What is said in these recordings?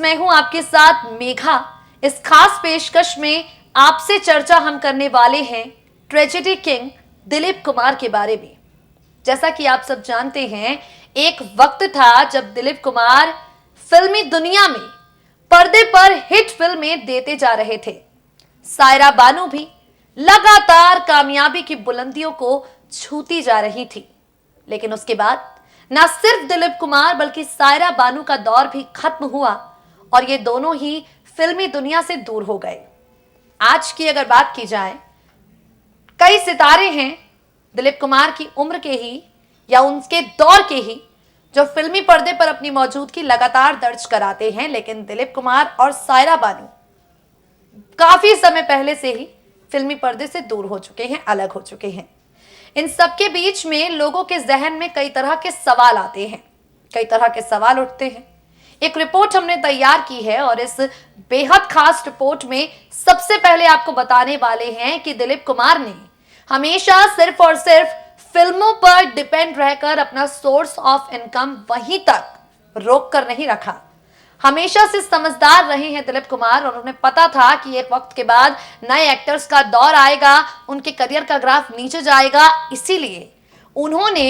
मैं हूं आपके साथ मेघा। इस खास पेशकश में आपसे चर्चा हम करने वाले हैं ट्रेजेडी किंग दिलीप कुमार के बारे में। जैसा कि आप सब जानते हैं, एक वक्त था जब दिलीप कुमार फिल्मी दुनिया में पर्दे पर हिट फिल्में देते जा रहे थे। सायरा बानू भी लगातार कामयाबी की बुलंदियों को छूती जा रही थी। लेकिन उसके बाद न सिर्फ दिलीप कुमार बल्कि सायरा बानू का दौर भी खत्म हुआ और ये दोनों ही फिल्मी दुनिया से दूर हो गए। आज की अगर बात की जाए, कई सितारे हैं दिलीप कुमार की उम्र के ही या उनके दौर के ही जो फिल्मी पर्दे पर अपनी मौजूदगी लगातार दर्ज कराते हैं, लेकिन दिलीप कुमार और सायरा बानू काफी समय पहले से ही फिल्मी पर्दे से दूर हो चुके हैं, अलग हो चुके हैं। इन सबके बीच में लोगों के जहन में कई तरह के सवाल आते हैं, कई तरह के सवाल उठते हैं। एक रिपोर्ट हमने तैयार की है और इस बेहद खास रिपोर्ट में सबसे पहले आपको बताने वाले हैं कि दिलीप कुमार ने हमेशा सिर्फ और सिर्फ फिल्मों पर डिपेंड रहकर अपना सोर्स ऑफ इनकम वहीं तक रोक कर नहीं रखा। हमेशा से समझदार रहे हैं दिलीप कुमार और उन्हें पता था कि एक वक्त के बाद नए एक्टर्स का दौर आएगा, उनके करियर का ग्राफ नीचे जाएगा। इसीलिए उन्होंने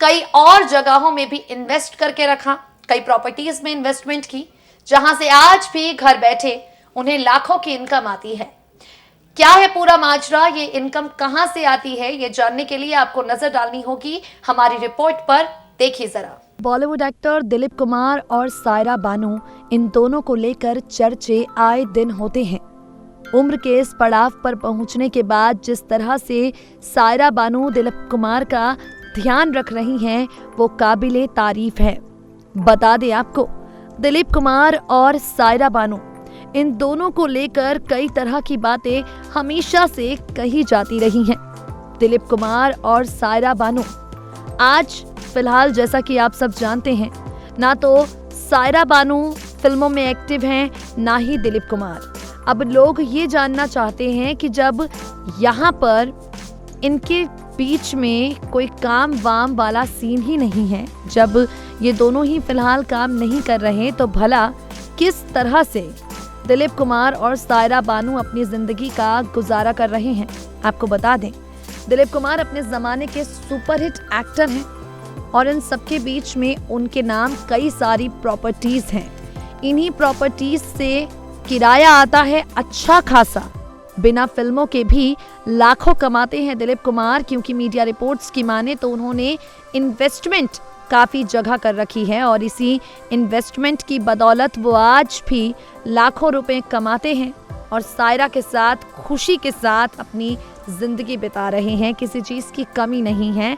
कई और जगहों में भी इन्वेस्ट करके रखा, कई प्रॉपर्टीज में इन्वेस्टमेंट की, जहां से आज भी घर बैठे उन्हें लाखों की इनकम आती है। क्या है पूरा माजरा, ये इनकम कहां से आती है, ये जानने के लिए आपको नजर डालनी होगी हमारी रिपोर्ट पर। देखिए जरा। बॉलीवुड एक्टर दिलीप कुमार और सायरा बानू, इन दोनों को लेकर चर्चे आए दिन होते हैं। उम्र के इस पड़ाव पर पहुंचने के बाद जिस तरह से सायरा बानू दिलीप कुमार का ध्यान रख रही हैं, वो काबिले तारीफ है। बता दें आपको, दिलीप कुमार और सायरा बानू, इन दोनों को लेकर कई तरह की बातें हमेशा से कही जाती रही हैं। दिलीप कुमार और सायरा बानू आज फिलहाल, जैसा कि आप सब जानते हैं, ना तो सायरा बानू फिल्मों में एक्टिव हैं, ना ही दिलीप कुमार। अब लोग ये जानना चाहते हैं कि जब यहाँ पर इनके बीच में कोई काम वाम वाला सीन ही नहीं है, जब ये दोनों ही फिलहाल काम नहीं कर रहे, तो भला किस तरह से दिलीप कुमार और सायरा बानू अपनी जिंदगी का गुजारा कर रहे हैं। आपको बता दें, दिलीप कुमार अपने जमाने के सुपरहिट एक्टर हैं और इन सबके बीच में उनके नाम कई सारी प्रॉपर्टीज हैं। इन्हीं प्रॉपर्टीज से किराया आता है अच्छा खासा। बिना फिल्मों के भी लाखों कमाते हैं दिलीप कुमार, क्योंकि मीडिया रिपोर्ट्स की माने तो उन्होंने इन्वेस्टमेंट काफ़ी जगह कर रखी है और इसी इन्वेस्टमेंट की बदौलत वो आज भी लाखों रुपए कमाते हैं और सायरा के साथ खुशी के साथ अपनी ज़िंदगी बिता रहे हैं। किसी चीज़ की कमी नहीं है।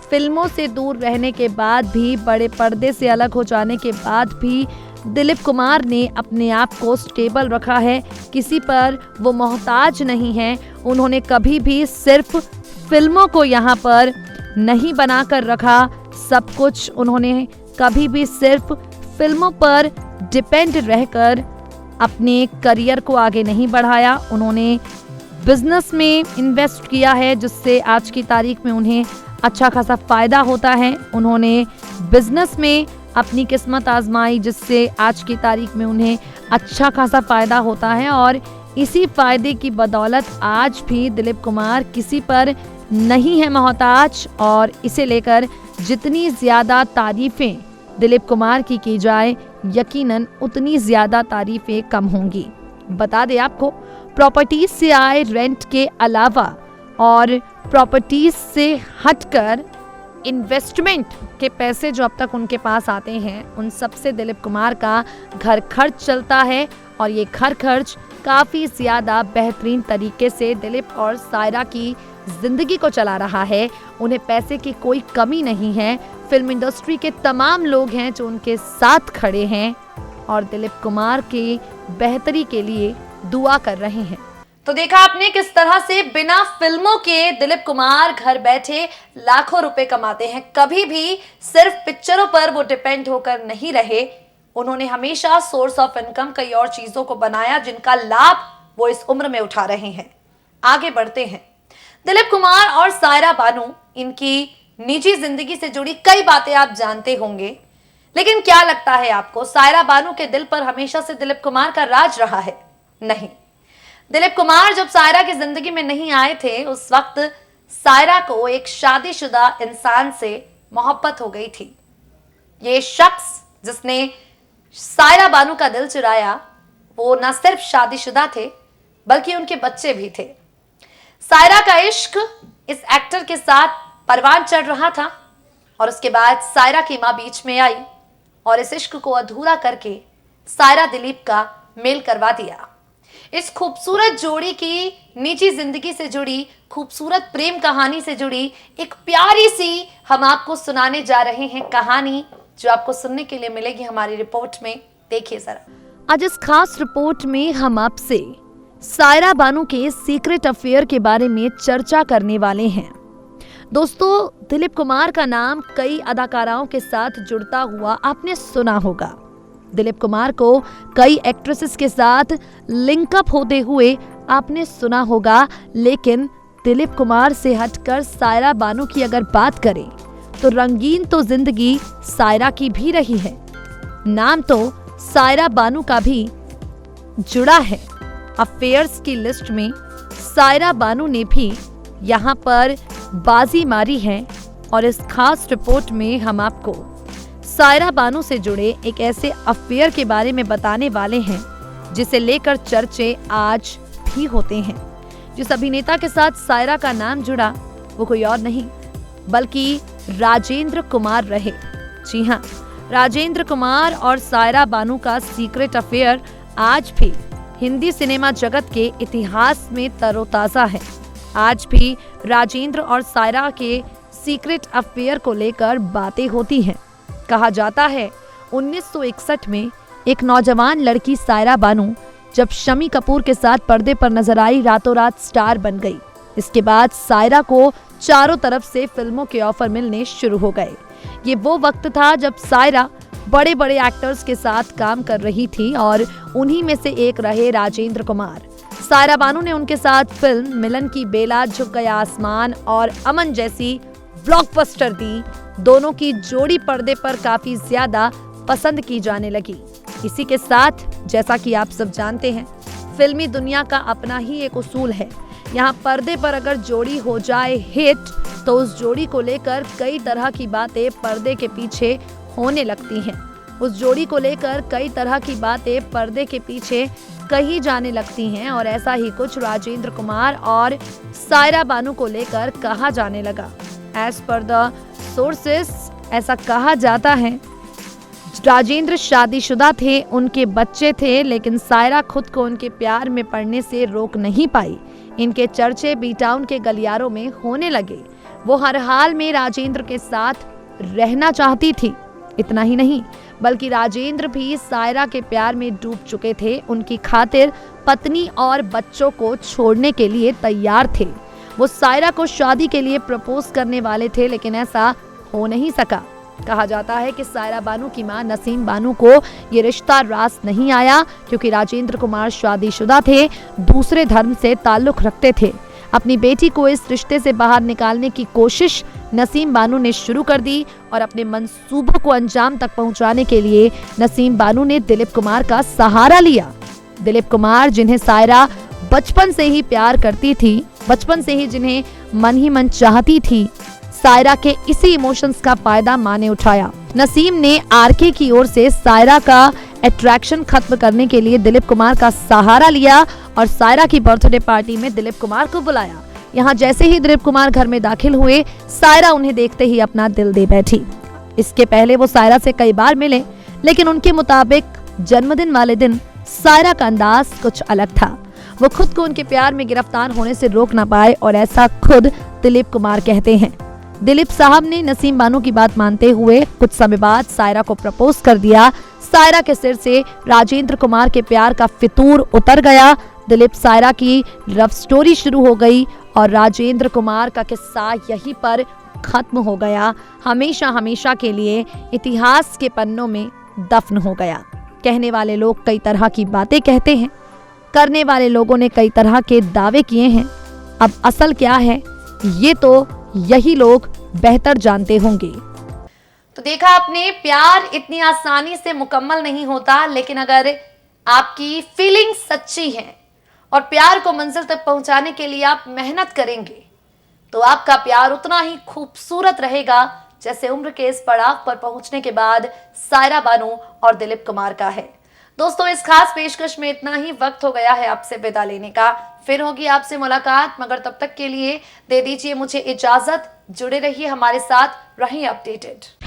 फिल्मों से दूर रहने के बाद भी, बड़े पर्दे से अलग हो जाने के बाद भी दिलीप कुमार ने अपने आप को स्टेबल रखा है। किसी पर वो मोहताज नहीं है। उन्होंने कभी भी सिर्फ फिल्मों को यहाँ पर नहीं बनाकर रखा। सब कुछ उन्होंने कभी भी सिर्फ फिल्मों पर डिपेंड रहकर अपने करियर को आगे नहीं बढ़ाया। उन्होंने बिजनेस में इन्वेस्ट किया है, जिससे आज की तारीख में उन्हें अच्छा खासा फ़ायदा होता है। उन्होंने बिजनेस में अपनी किस्मत आजमाई, जिससे आज की तारीख में उन्हें अच्छा खासा फ़ायदा होता है और इसी फ़ायदे की बदौलत आज भी दिलीप कुमार किसी पर नहीं है मोहताज। और इसे लेकर जितनी ज़्यादा तारीफ़ें दिलीप कुमार की जाए, यकीनन उतनी ज़्यादा तारीफ़ें कम होंगी। बता दें आपको, प्रॉपर्टीज से आए रेंट के अलावा और प्रॉपर्टीज से हटकर इन्वेस्टमेंट के पैसे जो अब तक उनके पास आते हैं, उन सब से दिलीप कुमार का घर खर्च चलता है और ये घर खर्च काफ़ी ज़्यादा बेहतरीन तरीके से दिलीप और सायरा की ज़िंदगी को चला रहा है। उन्हें पैसे की कोई कमी नहीं है। फिल्म इंडस्ट्री के तमाम लोग हैं जो उनके साथ खड़े हैं और दिलीप कुमार के बेहतरी के लिए दुआ कर रहे हैं। तो देखा आपने किस तरह से बिना फिल्मों के दिलीप कुमार घर बैठे लाखों रुपए कमाते हैं। कभी भी सिर्फ पिक्चरों पर वो डिपेंड होकर नहीं रहे। उन्होंने हमेशा सोर्स ऑफ इनकम कई और चीजों को बनाया, जिनका लाभ वो इस उम्र में उठा रहे हैं। आगे बढ़ते हैं। दिलीप कुमार और सायरा बानू, इनकी निजी जिंदगी से जुड़ी कई बातें आप जानते होंगे। लेकिन क्या लगता है आपको, सायरा बानू के दिल पर हमेशा से दिलीप कुमार का राज रहा है? नहीं। दिलीप कुमार जब सायरा की जिंदगी में नहीं आए थे, उस वक्त सायरा को एक शादीशुदा इंसान से मोहब्बत हो गई थी। ये शख्स जिसने सायरा बानू का दिल चुराया, वो न सिर्फ शादीशुदा थे बल्कि उनके बच्चे भी थे। सायरा का इश्क इस एक्टर के साथ परवान चढ़ रहा था और उसके बाद सायरा की मां बीच में आई और इस इश्क को अधूरा करके सायरा दिलीप का मेल करवा दिया। इस खूबसूरत जोड़ी की निजी जिंदगी से जुड़ी, खूबसूरत प्रेम कहानी से जुड़ी एक प्यारी सी हम आपको सुनाने जा रहे हैं कहानी, जो आपको सुनने के लिए मिलेगी हमारी रिपोर्ट में। देखिए जरा। आज इस खास रिपोर्ट में हम आपसे सायरा बानू के सीक्रेट अफेयर के बारे में चर्चा करने वाले हैं। दोस्तों, दिलीप कुमार का नाम कई अदाकाराओं के साथ जुड़ता हुआ आपने सुना होगा। दिलीप कुमार को कई एक्ट्रेसेस के साथ लिंकअप होते हुए आपने सुना होगा, लेकिन दिलीप कुमार से हटकर सायरा बानू की अगर बात करें तो रंगीन तो जिंदगी सायरा की भी रही है। नाम तो सायरा बानू का भी जुड़ा है। अफेयर्स की लिस्ट में सायरा बानू ने भी यहाँ पर बाजी मारी है और इस खास रिपोर्ट में हम आपको सायरा बानू से जुड़े एक ऐसे अफेयर के बारे में बताने वाले हैं जिसे लेकर चर्चे आज भी होते हैं। जिस अभिनेता के साथ सायरा का नाम जुड़ा वो कोई और नहीं बल्कि राजेंद्र कुमार रहे। जी हाँ, राजेंद्र कुमार और सायरा बानू का सीक्रेट अफेयर आज भी हिंदी सिनेमा जगत के इतिहास में तरोताजा है। आज भी राजेंद्र और सायरा के सीक्रेट अफेयर को लेकर बातें होती हैं। कहा जाता है 1961 में एक नौजवान लड़की सायरा बानू जब शम्मी कपूर के साथ पर्दे पर नजर आई, रातों रात स्टार बन गई। इसके बाद सायरा को चारों तरफ से फिल्मों के ऑफर मिलने शुरू हो गए। ये वो वक्त था जब सायरा बड़े बड़े एक्टर्स के साथ काम कर रही थी और उन्हीं में से एक रहे राजेंद्र कुमार। सायरा बानू ने उनके साथ फिल्म मिलन की बेला, झुक गया आसमान और अमन जैसी ब्लॉकबस्टर दी। दोनों की जोड़ी पर्दे पर काफी ज्यादा पसंद की जाने लगी। इसी के साथ, जैसा कि आप सब जानते हैं, फिल्मी दुनिया का अपना ही एक उसूल है। यहाँ पर्दे पर अगर जोड़ी हो जाए हिट तो उस जोड़ी को लेकर कई तरह की बातें पर्दे के पीछे होने लगती हैं। उस जोड़ी को लेकर कई तरह की बातें पर्दे के पीछे कही जाने लगती हैं और ऐसा ही कुछ राजेंद्र कुमार और सायरा बानू को लेकर कहा जाने लगा। एज पर द सोर्सेस ऐसा कहा जाता है राजेंद्र शादीशुदा थे, उनके बच्चे थे, लेकिन सायरा खुद को उनके प्यार में पड़ने से रोक नहीं पाई। इनके चर्चे बी टाउन के गलियारों में होने लगे। वो हर हाल में राजेंद्र के साथ रहना चाहती थी। इतना ही नहीं बल्कि राजेंद्र भी सायरा के प्यार में डूब चुके थे। उनकी खातिर पत्नी और बच्चों को छोड़ने के लिए तैयार थे। वो सायरा को शादी के लिए प्रपोज करने वाले थे, लेकिन ऐसा हो नहीं सका। कहा जाता है कि सायरा बानू की मां नसीम बानू को ये रिश्ता रास नहीं आया क्योंकि राजेंद्र कुमार शादीशुदा थे, दूसरे धर्म से ताल्लुक रखते थे। अपनी बेटी को इस रिश्ते से बाहर निकालने की कोशिश नसीम बानू ने शुरू कर दी और अपने मंसूबों को अंजाम तक पहुंचाने के लिए नसीम बानू ने दिलीप कुमार का सहारा लिया। दिलीप कुमार, जिन्हें सायरा बचपन से ही प्यार करती थी, बचपन से ही जिन्हें मन ही मन चाहती थी, सायरा के इसी इमोशंस का फायदा मां ने उठाया। नसीम ने आरके की ओर से सायरा का अट्रैक्शन खत्म करने के लिए दिलीप कुमार का सहारा लिया और सायरा की बर्थडे पार्टी में दिलीप कुमार को बुलाया। यहाँ जैसे ही दिलीप कुमार घर में दाखिल हुए, सायरा उन्हें देखते ही अपना दिल दे बैठी। इसके पहले वो सायरा से कई बार मिले, लेकिन उनके मुताबिक जन्मदिन वाले दिन सायरा का अंदाज कुछ अलग था। वो खुद को उनके प्यार में गिरफ्तार होने से रोक ना पाए और ऐसा खुद दिलीप कुमार कहते हैं। दिलीप साहब ने नसीम बानू की बात मानते हुए कुछ समय बाद सायरा को प्रपोज कर दिया। सायरा के सिर से राजेंद्र कुमार के प्यार का फितूर उतर गया। दिलीप सायरा की लव स्टोरी शुरू हो गई और राजेंद्र कुमार का किस्सा यहीं पर खत्म हो गया। हमेशा हमेशा के लिए इतिहास के पन्नों में दफन हो गया। कहने वाले लोग कई तरह की बातें कहते हैं, करने वाले लोगों ने कई तरह के दावे किए हैं। अब असल क्या है ये तो यही लोग बेहतर जानते होंगे। तो देखा आपने, प्यार इतनी आसानी से मुकम्मल नहीं होता, लेकिन अगर आपकी फीलिंग्स सच्ची हैं और प्यार को मंजिल तक पहुंचाने के लिए आप मेहनत करेंगे तो आपका प्यार उतना ही खूबसूरत रहेगा जैसे उम्र के इस पड़ाव पर पहुंचने के बाद सायरा बानू और दिलीप कुमार का है। दोस्तों, इस खास पेशकश में इतना ही। वक्त हो गया है आपसे विदा लेने का, फिर होगी आपसे मुलाकात, मगर तब तक के लिए दे दीजिए मुझे इजाजत। जुड़े रहिए हमारे साथ, रहिए अपडेटेड।